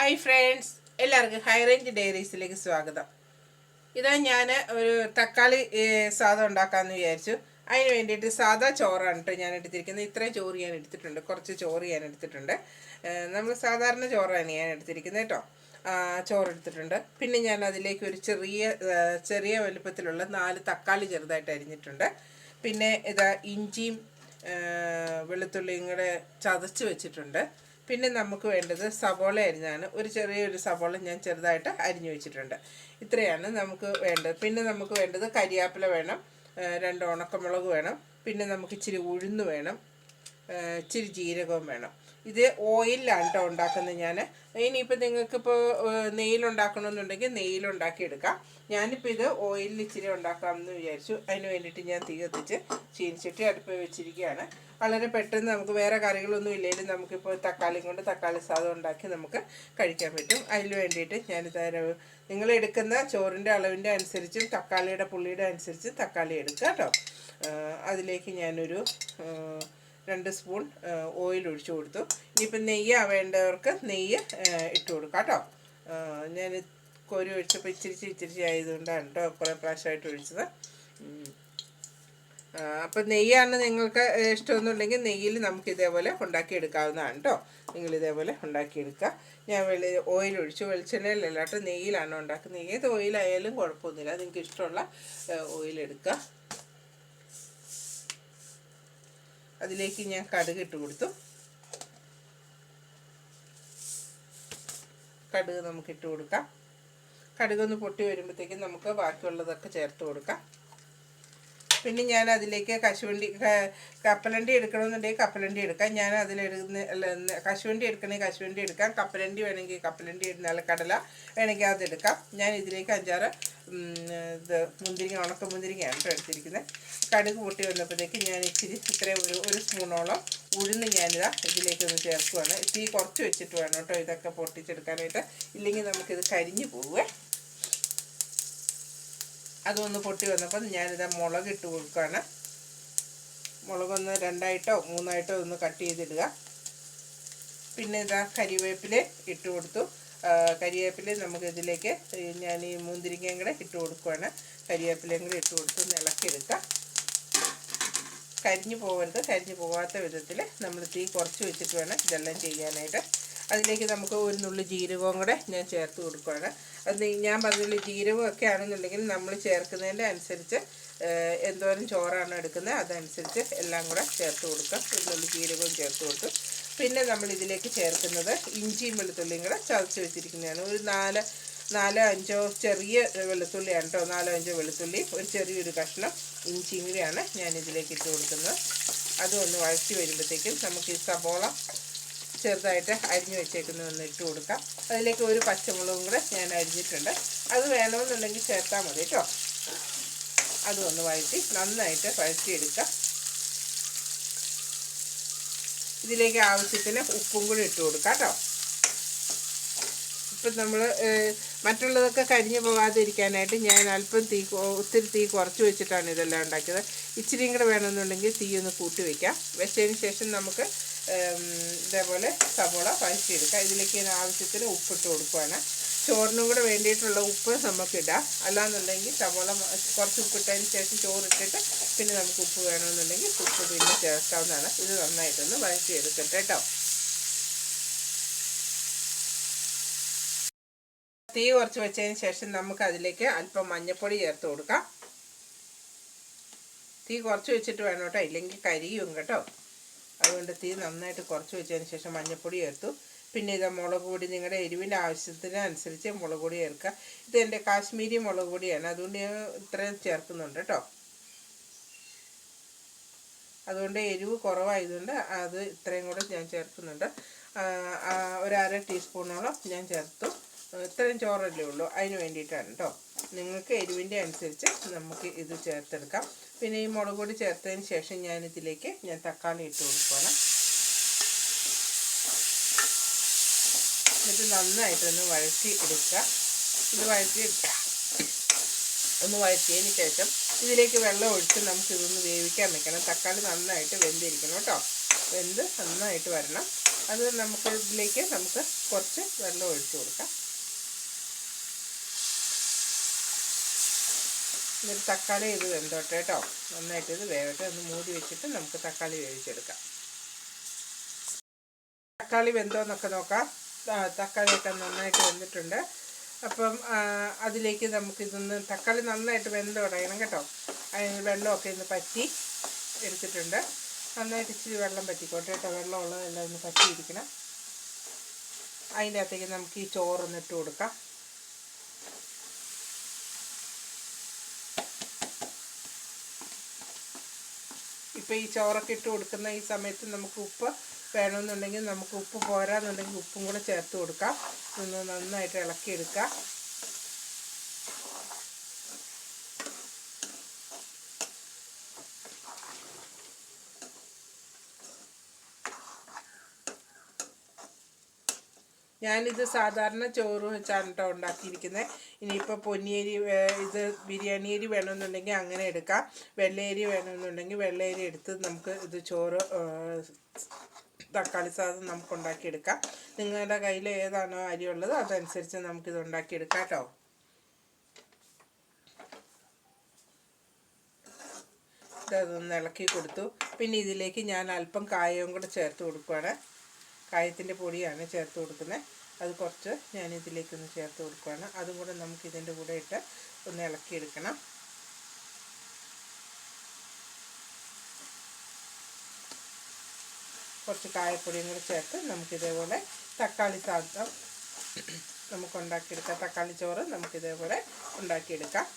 Hi friends, എല്ലാവർക്കും high range ഡയറീസിലേക്ക് സ്വാഗതം. ഇതാ ഞാൻ ഒരു തക്കാളി സാദം ഉണ്ടാക്കാമെന്ന് വിചാരിച്ചു. അതിന് വേണ്ടിയിട്ട് സാദാ ചോറാണ് കേട്ടോ ഞാൻ എടുത്തിരിക്കുന്നത്. ഇത്രയും ചോറ് ഞാൻ എടുത്തിട്ടുണ്ട്, കുറച്ച് ചോറ് ഞാൻ എടുത്തിട്ടുണ്ട്. നമ്മൾ സാധാരണ ചോറാണ് ഞാൻ എടുത്തിരിക്കുന്നത് കേട്ടോ. ചോറെടുത്തിട്ടുണ്ട്. പിന്നെ ഞാൻ അതിലേക്ക് ഒരു ചെറിയ വലുപ്പത്തിലുള്ള 4 തക്കാളി ചെറുതായിട്ട് അരിഞ്ഞിട്ടുണ്ട്. പിന്നെ ഇതാ ഇഞ്ചിയും വെളുത്തുള്ളിയും കൂടെ ചതച്ച് വെച്ചിട്ടുണ്ട്. പിന്നെ നമുക്ക് വേണ്ടത് സവോള അരിഞ്ഞാണ്. ചെറിയൊരു സവോള ഞാൻ ചെറുതായിട്ട് അരിഞ്ഞു വെച്ചിട്ടുണ്ട്. ഇത്രയാണ് നമുക്ക് വേണ്ടത്. പിന്നെ നമുക്ക് വേണ്ടത് കരിയാപ്പില വേണം, 2 ഉണക്കമുളക് വേണം, പിന്നെ നമുക്ക് ഇച്ചിരി ഉഴുന്ന് വേണം, ഇച്ചിരി ജീരകവും വേണം. ഇത് ഓയിലാണ് കേട്ടോ ഉണ്ടാക്കുന്നത് ഞാൻ. ഇനിയിപ്പോൾ നിങ്ങൾക്കിപ്പോൾ നെയ്യിലുണ്ടാക്കണമെന്നുണ്ടെങ്കിൽ നെയ്യിലുണ്ടാക്കിയെടുക്കാം. ഞാനിപ്പോൾ ഇത് ഓയിലിൽ ഇച്ചിരി ഉണ്ടാക്കാമെന്ന് വിചാരിച്ചു. അതിന് വേണ്ടിയിട്ട് ഞാൻ തീ കത്തിച്ച് ചീനിച്ചട്ടി അടുപ്പ് വെച്ചിരിക്കുകയാണ്. വളരെ പെട്ടെന്ന് നമുക്ക് വേറെ കറികളൊന്നും ഇല്ലെങ്കിലും നമുക്കിപ്പോൾ തക്കാളി കൊണ്ട് തക്കാളി സാദം ഉണ്ടാക്കി നമുക്ക് കഴിക്കാൻ പറ്റും. അതിന് വേണ്ടിയിട്ട് ഞാനിത് നിങ്ങൾ എടുക്കുന്ന ചോറിൻ്റെ അളവിൻ്റെ അനുസരിച്ചും തക്കാളിയുടെ പുള്ളിയുടെ അനുസരിച്ചും തക്കാളി എടുക്കുക കേട്ടോ. അതിലേക്ക് ഞാനൊരു 2 സ്പൂൺ ഓയിൽ ഒഴിച്ചു കൊടുത്തു. ഇനിയിപ്പോൾ നെയ്യ് വേണ്ടവർക്ക് നെയ്യ് ഇട്ട് കൊടുക്കാം കേട്ടോ. ഞാൻ കോരി ഒഴിച്ചപ്പോൾ ഇച്ചിരി ആയതുകൊണ്ടാണ് കേട്ടോ കുറേ പ്രാവശ്യമായിട്ട് ഒഴിച്ചത്. അപ്പം നെയ്യാണ് നിങ്ങൾക്ക് ഇഷ്ടമൊന്നുണ്ടെങ്കിൽ നെയ്യിൽ നമുക്ക് ഇതേപോലെ ഉണ്ടാക്കിയെടുക്കാവുന്നതാണ് കേട്ടോ. നിങ്ങളിതേപോലെ ഉണ്ടാക്കിയെടുക്കുക. ഞാൻ ഓയിൽ ഒഴിച്ചു. വെളിച്ചെണ്ണയിലല്ല കേട്ടോ, നെയ്യിലാണ് ഉണ്ടാക്കുന്നത്. ഏത് ഓയിലായാലും കുഴപ്പമൊന്നുമില്ല, നിങ്ങൾക്ക് ഇഷ്ടമുള്ള ഓയിലെടുക്കുക. അതിലേക്ക് ഞാൻ കടുക് ഇട്ട് കൊടുത്തു. കടുക് നമുക്ക് ഇട്ട് കൊടുക്കാം. കടുകൊന്ന് പൊട്ടി വരുമ്പോഴത്തേക്കും നമുക്ക് ബാക്കിയുള്ളതൊക്കെ ചേർത്ത് കൊടുക്കാം. പിന്നെ ഞാൻ അതിലേക്ക് കപ്പലണ്ടി എടുക്കണമെന്നുണ്ടെങ്കിൽ കപ്പലണ്ടി എടുക്കാം. ഞാൻ കശുവണ്ടി എടുക്കണമെങ്കിൽ കശുവണ്ടി എടുക്കാം. കപ്പലണ്ടി വേണമെങ്കിൽ കപ്പലണ്ടി, നിലക്കടല വേണമെങ്കിൽ അതെടുക്കാം. ഞാൻ ഇതിലേക്ക് 5-6 ഉണക്ക മുന്തിരിങ്ങയാണ് കേട്ടോ എടുത്തിരിക്കുന്നത്. കടുക് പൊട്ടി വന്നപ്പോഴത്തേക്ക് ഞാൻ ഇത്രയും ഒരു സ്പൂണോളം ഉഴുന്ന് ഞാനിതാ ഇതിലേക്കൊന്ന് ചേർക്കുവാണ്. തീ കുറച്ച് വെച്ചിട്ട് വേണം കേട്ടോ ഇതൊക്കെ പൊട്ടിച്ചെടുക്കാനായിട്ട്, ഇല്ലെങ്കിൽ നമുക്കിത് കരിഞ്ഞു പോവുക. അതൊന്ന് പൊട്ടി വന്നപ്പോൾ ഞാനിതാ മുളക് ഇട്ട് കൊടുക്കുകയാണ്. മുളകൊന്ന് 2ആയിട്ടോ 3ആയിട്ടോ ഒന്ന് കട്ട് ചെയ്തിടുക. പിന്നെ ഇതാ കരിവേപ്പില ഇട്ട് കൊടുത്തു. കരിവേപ്പില നമുക്കിതിലേക്ക് ഞാൻ ഈ മുന്തിരിങ്ങയും കൂടെ ഇട്ട് കൊടുക്കുകയാണ്. കരിവേപ്പിലയും കൂടെ ഇട്ട് കൊടുത്ത് ഇളക്കിയെടുക്കുക. കരിഞ്ഞു പോകരുത്. കരിഞ്ഞു പോകാത്ത വിധത്തിൽ നമ്മൾ തീ കുറച്ച് വെച്ചിട്ട് വേണം ഇതെല്ലാം ചെയ്യാനായിട്ട്. അതിലേക്ക് നമുക്ക് ഒരു നുള്ളി ജീരകവും കൂടെ ഞാൻ ചേർത്ത് കൊടുക്കുകയാണ്. അത് ഞാൻ പറഞ്ഞില്ല, ജീരകമൊക്കെ ആണെന്നുണ്ടെങ്കിൽ നമ്മൾ ചേർക്കുന്നതിൻ്റെ അനുസരിച്ച് എന്തോരം ചോറാണ് എടുക്കുന്നത് അതനുസരിച്ച് എല്ലാം കൂടെ ചേർത്ത് കൊടുക്കാം. ഒരു നുള്ളി ജീരകവും ചേർത്ത് കൊടുത്തു. പിന്നെ നമ്മൾ ഇതിലേക്ക് ചേർക്കുന്നത് ഇഞ്ചിയും വെളുത്തുള്ളിയും കൂടെ ചതച്ച് വെച്ചിരിക്കുന്നതാണ്. ഒരു 4-5 ചെറിയ വെളുത്തുള്ളിയാണ് കേട്ടോ. 4-5 വെളുത്തുള്ളി, ഒരു ചെറിയൊരു കഷ്ണം ഇഞ്ചിയും കൂടിയാണ് ഞാൻ ഇതിലേക്ക് ഇട്ട് കൊടുക്കുന്നത്. അതൊന്ന് വഴറ്റി വരുമ്പോഴത്തേക്കും നമുക്ക് ഈ സബോള ചെറുതായിട്ട് അരിഞ്ഞു വെച്ചേക്കുന്നതൊന്ന് ഇട്ട് കൊടുക്കാം. അതിലേക്ക് ഒരു പച്ചമുളകും കൂടെ ഞാൻ അരിഞ്ഞിട്ടുണ്ട്. അത് വേണമെന്നുണ്ടെങ്കിൽ ചേർത്താൽ മതി കേട്ടോ. അതൊന്ന് നന്നായിട്ട് വഴറ്റിയെടുക്കാം. ഇതിലേക്ക് ആവശ്യത്തിന് ഉപ്പും കൂടി ഇട്ട് കൊടുക്കാം കേട്ടോ. ഇപ്പം നമ്മൾ മറ്റുള്ളതൊക്കെ കരിഞ്ഞു പോകാതിരിക്കാനായിട്ട് ഞാൻ അല്പം ഒത്തിരി തീ കുറച്ച് വെച്ചിട്ടാണ് ഇതെല്ലാം ഉണ്ടാക്കിയത്. ഇച്ചിരിയും കൂടെ വേണമെന്നുണ്ടെങ്കിൽ തീ ഒന്ന് കൂട്ടി വയ്ക്കാം. വെച്ചതിന് ശേഷം നമുക്ക് ഇതേപോലെ സവോള വഴറ്റിയെടുക്കാം. ഇതിലേക്ക് ഞാൻ ആവശ്യത്തിന് ഉപ്പിട്ട് കൊടുക്കുകയാണ്. ചോറിനും കൂടെ വേണ്ടിയിട്ടുള്ള ഉപ്പ് നമുക്കിടാം. അല്ലാന്നുണ്ടെങ്കിൽ സവോള കുറച്ച് ഉപ്പിട്ടതിന് ശേഷം ചോറിട്ടിട്ട് പിന്നെ നമുക്ക് ഉപ്പ് വേണമെന്നുണ്ടെങ്കിൽ ഉപ്പ് പിന്നെ ചേർക്കാവുന്നതാണ്. ഇത് നന്നായിട്ടൊന്ന് വഴറ്റിയെടുക്കട്ടെ കേട്ടോ. തീ കുറച്ച് വെച്ചതിന് ശേഷം നമുക്ക് അതിലേക്ക് അല്പം മഞ്ഞൾപ്പൊടി ചേർത്ത് കൊടുക്കാം. തീ കുറച്ച് വെച്ചിട്ട് വേണം കേട്ടോ, ഇല്ലെങ്കിൽ കരിയും കേട്ടോ. അതുകൊണ്ട് തീ നന്നായിട്ട് കുറച്ച് വെച്ചതിന് ശേഷം മഞ്ഞൾപ്പൊടി ചേർത്തു. പിന്നെ ഇത് മുളക് പൊടി നിങ്ങളുടെ എരിവിൻ്റെ ആവശ്യത്തിനനുസരിച്ച് മുളക് പൊടി ചേർക്കുക. ഇത് എൻ്റെ കാശ്മീരി മുളക് പൊടിയാണ്, അതുകൊണ്ട് ഞാൻ ഇത്രയും ചേർക്കുന്നുണ്ട് കേട്ടോ. അതുകൊണ്ട് എരിവ് കുറവായതുകൊണ്ട് അത് ഇത്രയും കൂടെ ഞാൻ ചേർക്കുന്നുണ്ട്. ഒരു 1/2 ടീസ്പൂണോളം ഞാൻ ചേർത്തു. ഇത്രയും ചോറല്ലേ ഉള്ളൂ, അതിന് വേണ്ടിയിട്ടാണ് കേട്ടോ. നിങ്ങൾക്ക് എരിവിൻ്റെ അനുസരിച്ച് നമുക്ക് ഇത് ചേർത്തെടുക്കാം. പിന്നെ ഈ മുളക് പൊടി ചേർത്തതിന് ശേഷം ഞാനിതിലേക്ക് തക്കാളി ഇട്ട് കൊടുക്കുകയാണ്. എന്നിട്ട് നന്നായിട്ടൊന്ന് വഴറ്റി എടുക്കുക. ഇത് ഒന്ന് വഴറ്റിയതിന് ശേഷം ഇതിലേക്ക് വെള്ളം ഒഴിച്ച് നമുക്കിതൊന്ന് വേവിക്കാൻ വെക്കണം. തക്കാളി നന്നായിട്ട് വെന്തിരിക്കണം കേട്ടോ. വെന്ത് നന്നായിട്ട് വരണം. അത് ഇതിലേക്ക് നമുക്ക് കുറച്ച് വെള്ളം ഒഴിച്ചു കൊടുക്കാം. എന്നിട്ട് തക്കാളി ഇത് വെന്തോട്ടെ കേട്ടോ. നന്നായിട്ട് ഇത് വേവട്ടെ. ഒന്ന് മൂടി വെച്ചിട്ട് നമുക്ക് തക്കാളി വേവിച്ചെടുക്കാം. തക്കാളി വെന്തോന്നൊക്കെ നോക്കാം. തക്കാളിയൊക്കെ നന്നായിട്ട് വെന്തിട്ടുണ്ട്. അപ്പം അതിലേക്ക് നമുക്കിതൊന്ന് തക്കാളി നന്നായിട്ട് വെന്ത് തുടങ്ങണം കേട്ടോ. അതിന് വെള്ളമൊക്കെ ഒന്ന് പറ്റി എടുത്തിട്ടുണ്ട്. നന്നായിട്ട് ഇച്ചിരി വെള്ളം പറ്റിക്കോട്ടെ കേട്ടോ. വെള്ളമുള്ളതെല്ലാം ഒന്ന് പറ്റിയിരിക്കണം. അതിൻ്റെ അകത്തേക്ക് നമുക്ക് ഈ ചോറൊന്നിട്ട് കൊടുക്കാം. ഇപ്പോൾ ഈ ചോറൊക്കെ ഇട്ട് കൊടുക്കുന്ന ഈ സമയത്ത് നമുക്ക് ഉപ്പ് വേണമെന്നുണ്ടെങ്കിൽ, നമുക്ക് ഉപ്പ് പോരാന്നുണ്ടെങ്കിൽ ഉപ്പും കൂടെ ചേർത്ത് കൊടുക്കാം. ഒന്ന് നന്നായിട്ട് ഇളക്കിയെടുക്കാം. ഞാനിത് സാധാരണ ചോറ് വെച്ചാണ് കേട്ടോ ഉണ്ടാക്കിയിരിക്കുന്നത്. ഇനിയിപ്പോൾ പൊന്നിയരി ഇത് ബിരിയാണി അരി വേണമെന്നുണ്ടെങ്കിൽ അങ്ങനെ എടുക്കാം. വെള്ളയരി വേണമെന്നുണ്ടെങ്കിൽ വെള്ളയരി എടുത്ത് നമുക്ക് ഇത് ചോറ് തക്കാളി സാദം നമുക്ക് ഉണ്ടാക്കിയെടുക്കാം. നിങ്ങളുടെ കയ്യിൽ ഏതാണോ അരി ഉള്ളത് അതനുസരിച്ച് നമുക്കിത് ഉണ്ടാക്കിയെടുക്കാം കേട്ടോ. ഇതൊന്ന് ഇളക്കി കൊടുത്തു. പിന്നെ ഇതിലേക്ക് ഞാൻ അല്പം കായവും കൂടെ ചേർത്ത് കൊടുക്കുകയാണ്. കായത്തിൻ്റെ പൊടിയാണ് ചേർത്ത് കൊടുക്കുന്നത്. അത് കുറച്ച് ഞാനിതിലേക്കൊന്ന് ചേർത്ത് കൊടുക്കുകയാണ്. അതും കൂടെ നമുക്കിതിൻ്റെ കൂടെ ഇട്ട് ഒന്ന് ഇളക്കിയെടുക്കണം. കുറച്ച് കായപ്പൊടിയും കൂടെ ചേർത്ത് നമുക്കിതേപോലെ തക്കാളി സാദം നമുക്ക് ഉണ്ടാക്കിയെടുക്കാം. തക്കാളി ചോറ് നമുക്കിതേപോലെ ഉണ്ടാക്കിയെടുക്കാം.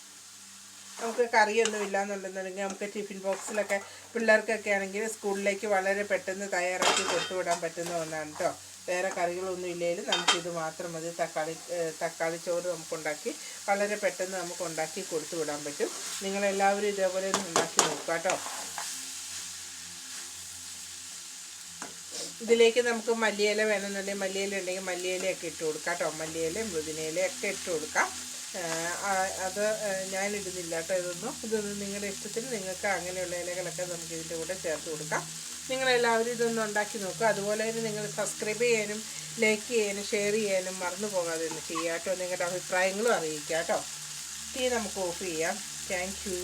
നമുക്ക് കറിയൊന്നും ഇല്ലയെന്നുണ്ടെന്നുണ്ടെങ്കിൽ നമുക്ക് ടിഫിൻ ബോക്സിലൊക്കെ പിള്ളേർക്കൊക്കെ ആണെങ്കിൽ സ്കൂളിലേക്ക് വളരെ പെട്ടെന്ന് തയ്യാറാക്കി കൊടുത്തുവിടാൻ പറ്റുന്ന ഒന്നാണ് കേട്ടോ. വേറെ കറികളൊന്നും ഇല്ലെങ്കിലും നമുക്കിത് മാത്രം മതി. തക്കാളി ചോറ് നമുക്കുണ്ടാക്കി വളരെ പെട്ടെന്ന് നമുക്ക് ഉണ്ടാക്കി കൊടുത്തു വിടാൻ പറ്റും. നിങ്ങളെല്ലാവരും ഇതേപോലെ ഒന്ന് ഉണ്ടാക്കി നോക്കുക കേട്ടോ. ഇതിലേക്ക് നമുക്ക് മല്ലിയില വേണമെന്നുണ്ടെങ്കിൽ മല്ലിയില ഉണ്ടെങ്കിൽ മല്ലിയിലയൊക്കെ ഇട്ട് കൊടുക്കാം കേട്ടോ. മല്ലിയിലയും പുതിനയിലയൊക്കെ ഇട്ട് കൊടുക്കാം. അത് ഞാനിടുന്നില്ല കേട്ടോ. ഇതൊന്നും നിങ്ങളുടെ ഇഷ്ടത്തിന് നിങ്ങൾക്ക് അങ്ങനെയുള്ള ഇലകളൊക്കെ നമുക്ക് ഇതിൻ്റെ കൂടെ ചേർത്ത് കൊടുക്കാം. നിങ്ങളെല്ലാവരും ഇതൊന്നും ഉണ്ടാക്കി നോക്കുക. അതുപോലെ തന്നെ നിങ്ങൾ സബ്സ്ക്രൈബ് ചെയ്യാനും ലൈക്ക് ചെയ്യാനും ഷെയർ ചെയ്യാനും മറന്നു പോകാതെ ഒന്ന് ചെയ്യുക കേട്ടോ. നിങ്ങളുടെ അഭിപ്രായങ്ങളും അറിയിക്കുക കേട്ടോ. തീ നമുക്ക് ഓഫ് ചെയ്യാം. Thank you.